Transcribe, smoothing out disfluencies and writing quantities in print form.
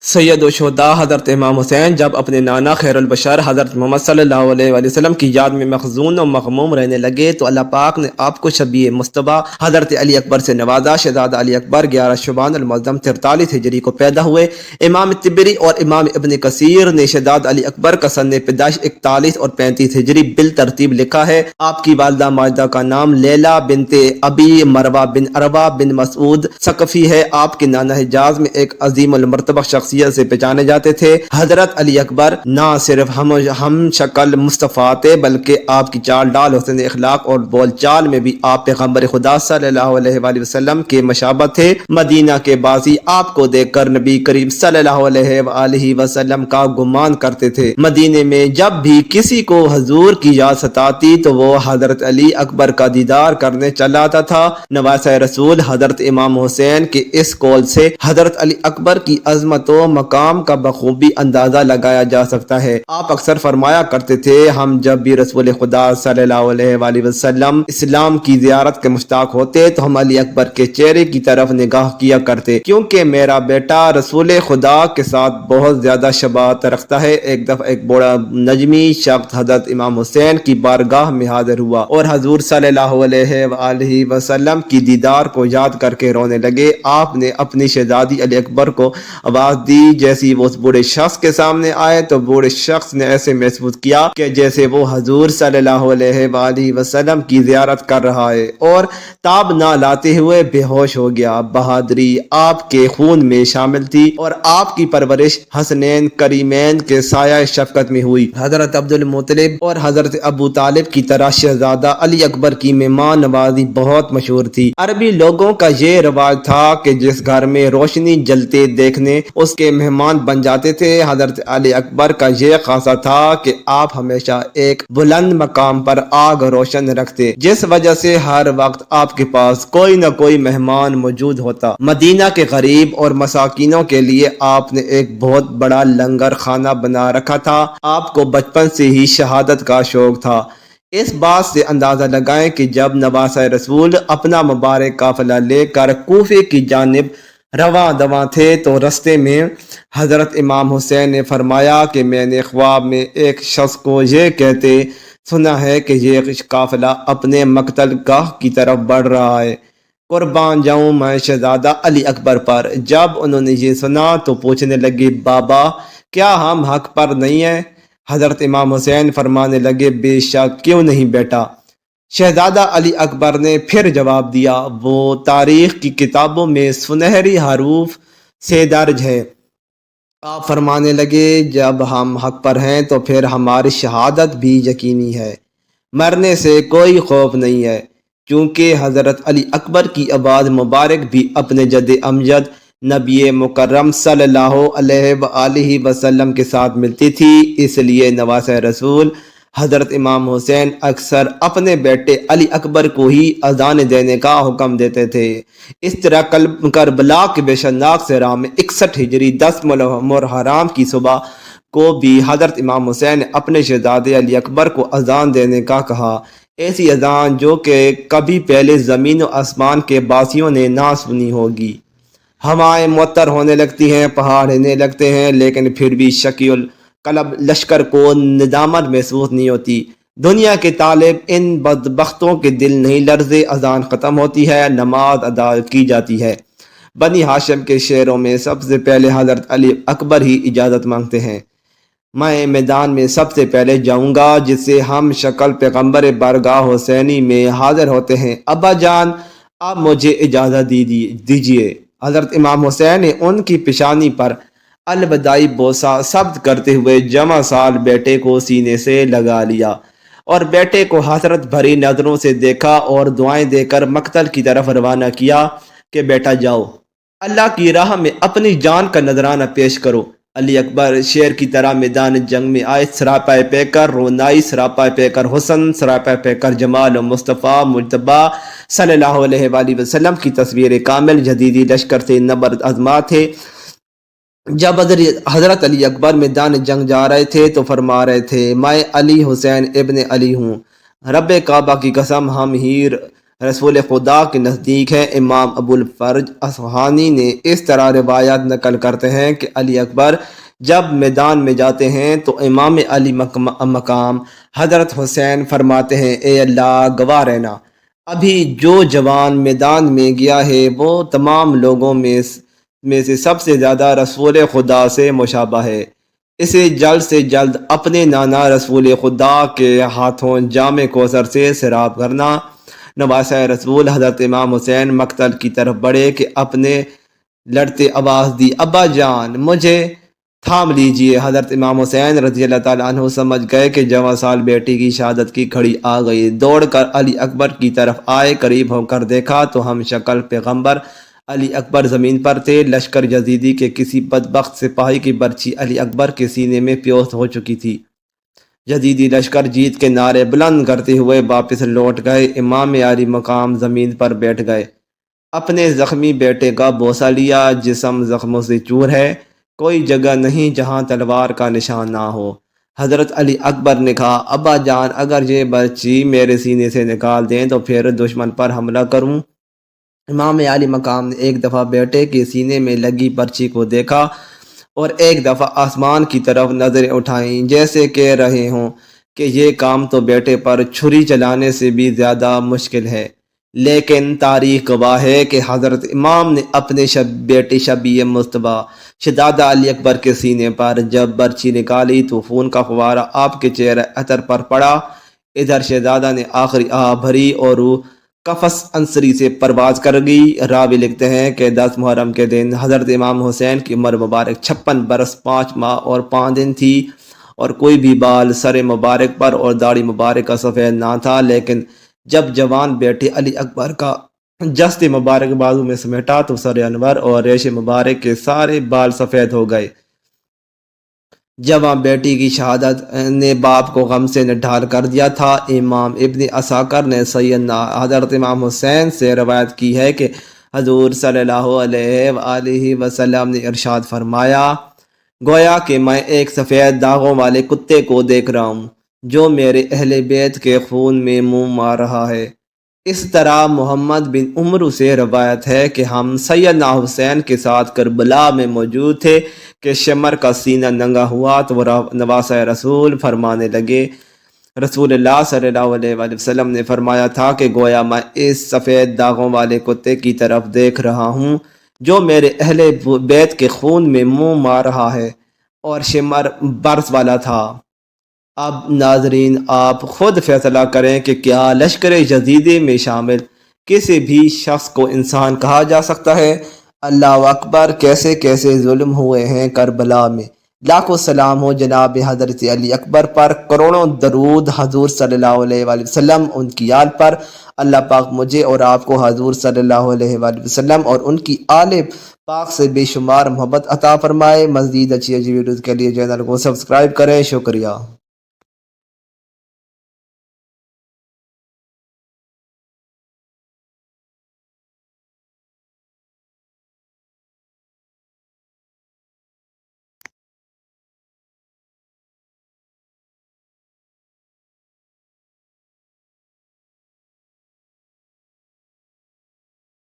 سید و شہداء حضرت امام حسین جب اپنے نانا خیر البشر حضرت محمد صلی اللہ علیہ وآلہ وسلم کی یاد میں مخزون و مغموم رہنے لگے تو اللہ پاک نے آپ کو شبیہ مصطفیٰ حضرت علی اکبر سے نوازا۔ شہزادہ علی اکبر 11 شعبان المعظم 43 ہجری کو پیدا ہوئے۔ امام طبری اور امام ابن کثیر نے شہزادہ علی اکبر کا سن پیدائش 41 اور 35 ہجری بالترتیب لکھا ہے۔ آپ کی والدہ ماجدہ کا نام لیلا بنت ابی مروہ بن عروہ بن مسعود ثقفی ہے۔ آپ کے نانا حجاز میں ایک عظیم المرتبہ شخصیت سے پہچانے جاتے تھے۔ حضرت علی اکبر نہ صرف ہم شکل مصطفیٰ تھے بلکہ آپ کی چال ڈال، حسن اخلاق اور بول چال میں بھی آپ پیغمبر خدا صلی اللہ علیہ وآلہ وسلم کے مشابہ تھے۔ مدینہ کے بازی آپ کو دیکھ کر نبی کریم صلی اللہ علیہ وآلہ وسلم کا گمان کرتے تھے۔ مدینے میں جب بھی کسی کو حضور کی یاد ستاتی تو وہ حضرت علی اکبر کا دیدار کرنے چلا آتا تھا۔ نواسہ رسول حضرت امام حسین کے اس قول سے حضرت علی اکبر کی عظمت و مقام کا بخوبی اندازہ لگایا جا سکتا ہے۔ آپ اکثر فرمایا کرتے تھے، ہم جب بھی رسول خدا صلی اللہ علیہ وآلہ وسلم اسلام کی زیارت کے مشتاق ہوتے تو ہم علی اکبر کے چہرے کی طرف نگاہ کیا کرتے، کیونکہ میرا بیٹا رسول خدا کے ساتھ بہت زیادہ شباہت رکھتا ہے۔ ایک دفعہ ایک بڑا نجمی شخص حضرت امام حسین کی بارگاہ میں حاضر ہوا اور حضور صلی اللہ علیہ وآلہ وسلم کی دیدار کو یاد کر کے رونے لگے۔ آپ نے اپنی شہزادی علی اکبر کو آواز دی۔ جیسی وہ اس بوڑھے شخص کے سامنے آئے تو بوڑھے شخص نے ایسے محسوس کیا کہ جیسے وہ حضور صلی اللہ علیہ وآلہ وسلم کی زیارت کر رہا ہے، اور تاب نہ لاتے ہوئے بے ہوش ہو گیا۔ بہادری آپ کے خون میں شامل تھی اور آپ کی پرورش حسنین کریمین کے سایہ شفقت میں ہوئی۔ حضرت عبد المطلب اور حضرت ابو طالب کی طرح شہزادہ علی اکبر کی مہمان نوازی بہت مشہور تھی۔ عربی لوگوں کا یہ رواج تھا کہ جس گھر میں روشنی جلتے دیکھنے اس کے مہمان بن جاتے تھے۔ حضرت علی اکبر کا یہ خاصہ تھا کہ آپ ہمیشہ ایک بلند مقام پر آگ روشن رکھتے، جس وجہ سے ہر وقت آپ کے پاس کوئی نہ کوئی مہمان موجود ہوتا۔ مدینہ کے غریب اور مساکینوں کے لیے آپ نے ایک بہت بڑا لنگر خانہ بنا رکھا تھا۔ آپ کو بچپن سے ہی شہادت کا شوق تھا۔ اس بات سے اندازہ لگائیں کہ جب نواسہ رسول اپنا مبارک قافلہ لے کر کوفے کی جانب رواں دواں تھے تو رستے میں حضرت امام حسین نے فرمایا کہ میں نے خواب میں ایک شخص کو یہ کہتے سنا ہے کہ یہ قافلہ اپنے مقتل گاہ کی طرف بڑھ رہا ہے، قربان جاؤں میں شہزادہ علی اکبر پر۔ جب انہوں نے یہ سنا تو پوچھنے لگے، بابا کیا ہم حق پر نہیں ہیں؟ حضرت امام حسین فرمانے لگے، بے شک، کیوں نہیں بیٹا۔ شہزادہ علی اکبر نے پھر جواب دیا، وہ تاریخ کی کتابوں میں سنہری حروف سے درج ہے۔ آپ فرمانے لگے، جب ہم حق پر ہیں تو پھر ہماری شہادت بھی یقینی ہے، مرنے سے کوئی خوف نہیں ہے، کیونکہ حضرت علی اکبر کی آواز مبارک بھی اپنے جد امجد نبی مکرم صلی اللہ علیہ وآلہ وسلم کے ساتھ ملتی تھی۔ اس لیے نواسہ رسول حضرت امام حسین اکثر اپنے بیٹے علی اکبر کو ہی اذان دینے کا حکم دیتے تھے۔ اس طرح کربلا کے بے شناخت صحرا میں 61 ہجری 10 محرم کی صبح کو بھی حضرت امام حسین نے اپنے شہزادے علی اکبر کو اذان دینے کا کہا، ایسی اذان جو کہ کبھی پہلے زمین و آسمان کے باسیوں نے نہ سنی ہوگی۔ ہوائیں معطر ہونے لگتی ہیں، پہاڑ ہلنے لگتے ہیں، لیکن پھر بھی شکی القلب لشکر کو ندامت محسوس نہیں ہوتی۔ دنیا کے طالب ان بدبختوں کے دل نہیں لرزے۔ اذان ختم ہوتی ہے، نماز ادا کی جاتی ہے۔ بنی ہاشم کے شہروں میں سب سے پہلے حضرت علی اکبر ہی اجازت مانگتے ہیں، میں میدان میں سب سے پہلے جاؤں گا، جس سے ہم شکل پیغمبر بارگاہ حسینی میں حاضر ہوتے ہیں۔ ابا جان اب مجھے اجازت دیجیے۔ حضرت امام حسین نے ان کی پیشانی پر الوداعی بوسہ ثبت کرتے ہوئے جمع سال بیٹے کو سینے سے لگا لیا اور بیٹے کو حسرت بھری نظروں سے دیکھا اور دعائیں دے کر مقتل کی طرف روانہ کیا کہ بیٹا جاؤ، اللہ کی راہ میں اپنی جان کا نذرانہ پیش کرو۔ علی اکبر شیر کی طرح میدان جنگ میں آئے، سراپا پہ کر رونائی، سراپا پہ کر حسن، سراپا پہ کر جمال و مصطفیٰ مجتبیٰ صلی اللہ علیہ وآلہ وسلم کی تصویر کامل جدیدی لشکر سے نبرد آزما تھے۔ جب حضرت علی اکبر میدان جنگ جا رہے تھے تو فرما رہے تھے، میں علی حسین ابن علی ہوں، رب کعبہ کی قسم ہم ہی رسول خدا کے نزدیک ہے۔ امام ابو الفرج اصفہانی نے اس طرح روایات نقل کرتے ہیں کہ علی اکبر جب میدان میں جاتے ہیں تو امام علی مقام حضرت حسین فرماتے ہیں، اے اللہ گواہ رہنا، ابھی جو جوان میدان میں گیا ہے وہ تمام لوگوں میں سے سب سے زیادہ رسول خدا سے مشابہ ہے، اسے جلد سے جلد اپنے نانا رسول خدا کے ہاتھوں جام کوثر سے سیراب کرنا۔ نواسہ رسول حضرت امام حسین مقتل کی طرف بڑھے کہ اپنے لڑتے آواز دی، ابا جان مجھے تھام لیجئے۔ حضرت امام حسین رضی اللہ تعالیٰ عنہ سمجھ گئے کہ جوان سال بیٹی کی شہادت کی گھڑی آ گئی، دوڑ کر علی اکبر کی طرف آئے، قریب ہو کر دیکھا تو ہم شکل پیغمبر علی اکبر زمین پر تھے۔ لشکر یزیدی کے کسی بدبخت سپاہی کی برچی علی اکبر کے سینے میں پیوست ہو چکی تھی۔ یزیدی لشکر جیت کے نعرے بلند کرتے ہوئے واپس لوٹ گئے۔ امام علی مقام زمین پر بیٹھ گئے، اپنے زخمی بیٹے کا بوسہ لیا، جسم زخموں سے چور ہے، کوئی جگہ نہیں جہاں تلوار کا نشان نہ ہو۔ حضرت علی اکبر نے کہا، ابا جان اگر یہ برچی میرے سینے سے نکال دیں تو پھر دشمن پر حملہ کروں۔ امام علی مقام نے ایک دفعہ بیٹے کے سینے میں لگی پرچی کو دیکھا اور ایک دفعہ آسمان کی طرف نظریں اٹھائیں، جیسے کہہ رہے ہوں کہ یہ کام تو بیٹے پر چھری چلانے سے بھی زیادہ مشکل ہے۔ لیکن تاریخ گواہ ہے کہ حضرت امام نے اپنے بیٹے شبیہ مصطفیٰ شہزادہ علی اکبر کے سینے پر جب برچی نکالی تو خون کا فوارہ آپ کے چہرہ عطر پر پڑا۔ ادھر شہزادہ نے آخری آہ بھری اور روح قفس انصری سے پرواز کر گئی۔ راوی لکھتے ہیں کہ 10 محرم کے دن حضرت امام حسین کی عمر مبارک 56 برس 5 ماہ اور 5 دن تھی، اور کوئی بھی بال سر مبارک پر اور داڑھی مبارک کا سفید نہ تھا، لیکن جب جوان بیٹے علی اکبر کا جسد مبارک بازو میں سمیٹا تو سر انور اور ریش مبارک کے سارے بال سفید ہو گئے۔ جوان بیٹی کی شہادت نے باپ کو غم سے نڈھال کر دیا تھا۔ امام ابن عساکر نے سیدنا حضرت امام حسین سے روایت کی ہے کہ حضور صلی اللہ علیہ وآلہ وسلم نے ارشاد فرمایا، گویا کہ میں ایک سفید داغوں والے کتے کو دیکھ رہا ہوں جو میرے اہل بیت کے خون میں منہ مار رہا ہے۔ اس طرح محمد بن عمرو سے روایت ہے کہ ہم سیدنا حسین کے ساتھ کربلا میں موجود تھے کہ شمر کا سینہ ننگا ہوا تو نواسہ رسول فرمانے لگے، رسول اللہ صلی اللہ علیہ وآلہ وسلم نے فرمایا تھا کہ گویا میں اس سفید داغوں والے کتے کی طرف دیکھ رہا ہوں جو میرے اہل بیت کے خون میں منہ مار رہا ہے، اور شمر برس والا تھا۔ اب ناظرین آپ خود فیصلہ کریں کہ کیا لشکر یزیدی میں شامل کسی بھی شخص کو انسان کہا جا سکتا ہے؟ اللہ اکبر، کیسے کیسے ظلم ہوئے ہیں کربلا میں۔ لاکھوں سلام ہو جناب حضرت علی اکبر پر، کروڑوں درود حضور صلی اللہ علیہ وآلہ وسلم ان کی آل پر۔ اللہ پاک مجھے اور آپ کو حضور صلی اللہ علیہ وآلہ وسلم اور ان کی آل پاک سے بے شمار محبت عطا فرمائے۔ مزید اچھی ویڈیوز کے لیے چینل کو سبسکرائب کریں۔ شکریہ۔